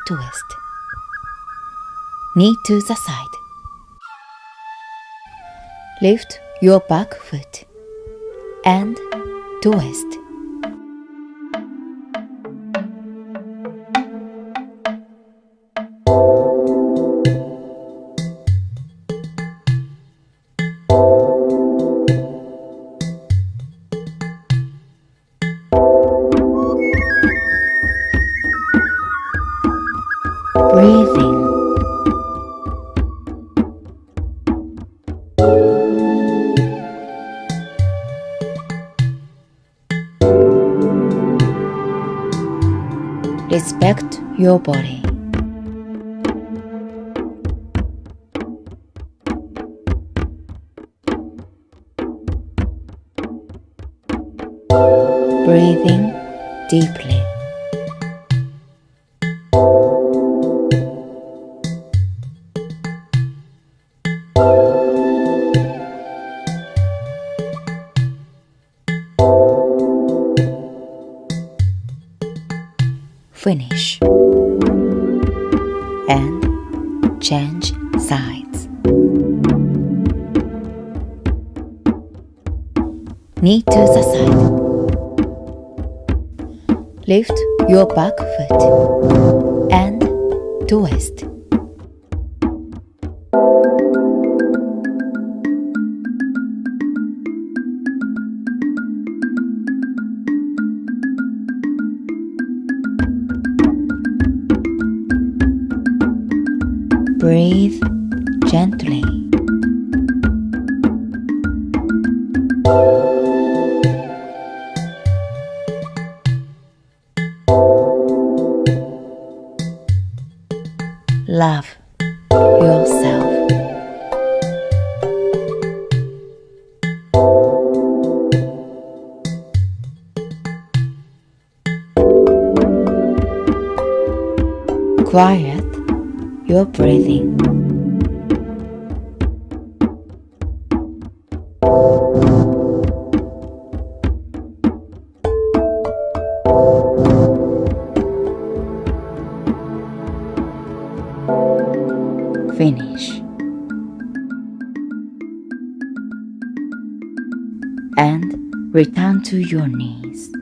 twist. Knee to the side. Lift your back foot and twist. Breathing. Respect your body. Breathing deeply. Finish and change sides. Knee to the side. Lift your back foot and twist. Breathe gently. Love yourself. Quiet your breathing. Finish and return to your knees.